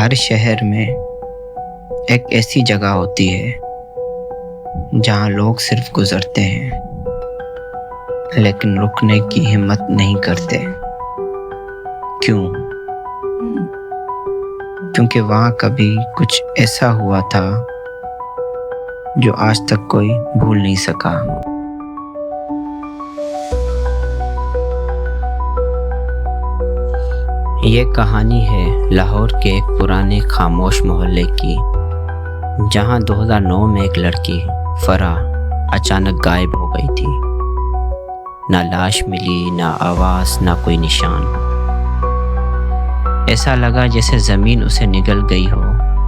ہر شہر میں ایک ایسی جگہ ہوتی ہے جہاں لوگ صرف گزرتے ہیں لیکن رکنے کی ہمت نہیں کرتے۔ کیوں؟ کیونکہ وہاں کبھی کچھ ایسا ہوا تھا جو آج تک کوئی بھول نہیں سکا۔ یہ کہانی ہے لاہور کے ایک پرانے خاموش محلے کی، جہاں 2009 میں ایک لڑکی فرح اچانک غائب ہو گئی تھی۔ نہ لاش ملی، نہ آواز، نہ کوئی نشان۔ ایسا لگا جیسے زمین اسے نگل گئی ہو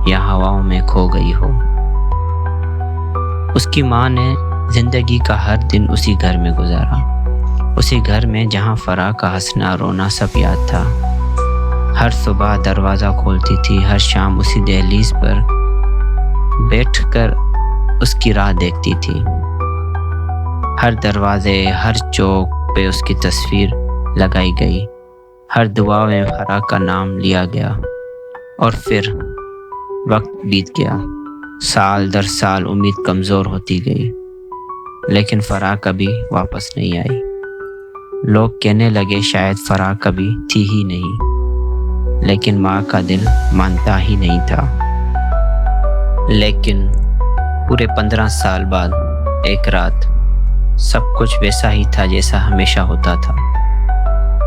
یا ہواؤں میں کھو گئی ہو۔ اس کی ماں نے زندگی کا ہر دن اسی گھر میں گزارا، اسی گھر میں جہاں فرح کا ہنسنا رونا سب یاد تھا۔ ہر صبح دروازہ کھولتی تھی، ہر شام اسی دہلیز پر بیٹھ کر اس کی راہ دیکھتی تھی۔ ہر دروازے، ہر چوک پہ اس کی تصویر لگائی گئی، ہر دعا میں فرح کا نام لیا گیا۔ اور پھر وقت بیت گیا، سال در سال امید کمزور ہوتی گئی، لیکن فرح کبھی واپس نہیں آئی۔ لوگ کہنے لگے شاید فرح کبھی تھی ہی نہیں، لیکن ماں کا دل مانتا ہی نہیں تھا۔ لیکن پورے 15 سال بعد ایک رات سب کچھ ویسا ہی تھا جیسا ہمیشہ ہوتا تھا۔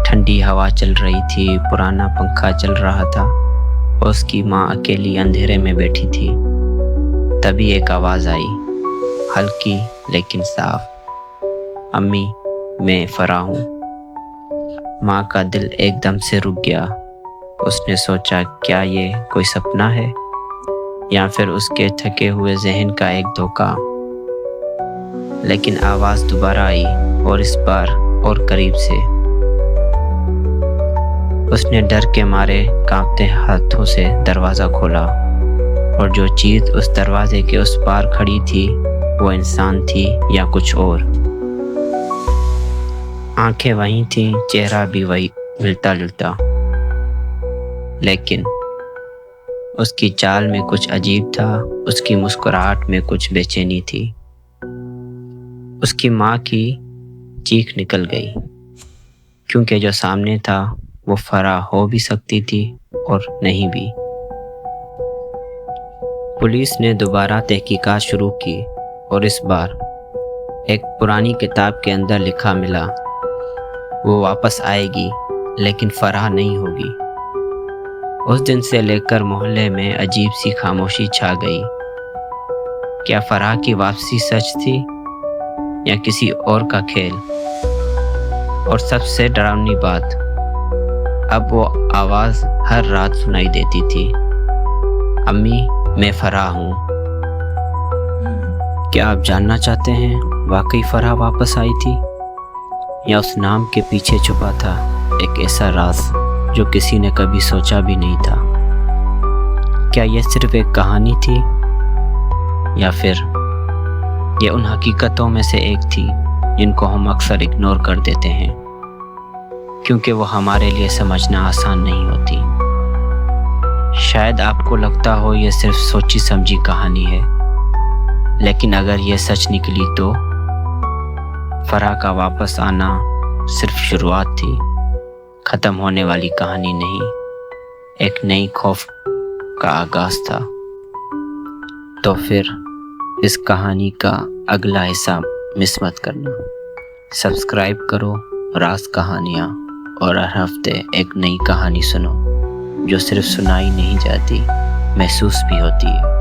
ٹھنڈی ہوا چل رہی تھی، پرانا پنکھا چل رہا تھا اور اس کی ماں اکیلی اندھیرے میں بیٹھی تھی۔ تبھی ایک آواز آئی، ہلکی لیکن صاف، امی میں فرح ہوں۔ ماں کا دل ایک دم سے رک گیا۔ اس نے سوچا کیا یہ کوئی سپنا ہے یا پھر اس کے تھکے ہوئے ذہن کا ایک دھوکہ۔ لیکن آواز دوبارہ آئی اور اس بار اور قریب سے۔ اس نے ڈر کے مارے کانپتے ہاتھوں سے دروازہ کھولا، اور جو چیز اس دروازے کے اس پار کھڑی تھی وہ انسان تھی یا کچھ اور۔ آنکھیں وہیں تھیں، چہرہ بھی وہی ملتا جلتا، لیکن اس کی چال میں کچھ عجیب تھا، اس کی مسکراہٹ میں کچھ بے چینی تھی۔ اس کی ماں کی چیخ نکل گئی، کیونکہ جو سامنے تھا وہ فرح ہو بھی سکتی تھی اور نہیں بھی۔ پولیس نے دوبارہ تحقیقات شروع کی، اور اس بار ایک پرانی کتاب کے اندر لکھا ملا، وہ واپس آئے گی لیکن فرح نہیں ہوگی۔ اس دن سے لے کر محلے میں عجیب سی خاموشی چھا گئی۔ کیا فرح کی واپسی سچ تھی یا کسی اور کا کھیل؟ اور سب سے ڈراؤنی بات، اب وہ آواز ہر رات سنائی دیتی تھی، امی میں فرح ہوں۔ کیا آپ جاننا چاہتے ہیں واقعی فرح واپس آئی تھی، یا اس نام کے پیچھے چھپا تھا ایک ایسا راز جو کسی نے کبھی سوچا بھی نہیں تھا؟ کیا یہ صرف ایک کہانی تھی، یا پھر یہ ان حقیقتوں میں سے ایک تھی جن کو ہم اکثر اگنور کر دیتے ہیں کیونکہ وہ ہمارے لیے سمجھنا آسان نہیں ہوتی؟ شاید آپ کو لگتا ہو یہ صرف سوچی سمجھی کہانی ہے، لیکن اگر یہ سچ نکلی تو فرح کا واپس آنا صرف شروعات تھی، ختم ہونے والی کہانی نہیں، ایک نئی خوف کا آغاز تھا۔ تو پھر اس کہانی کا اگلا حصہ مس مت کرنا۔ سبسکرائب کرو راز کہانیاں، اور ہر ہفتے ایک نئی کہانی سنو جو صرف سنائی نہیں جاتی، محسوس بھی ہوتی ہے۔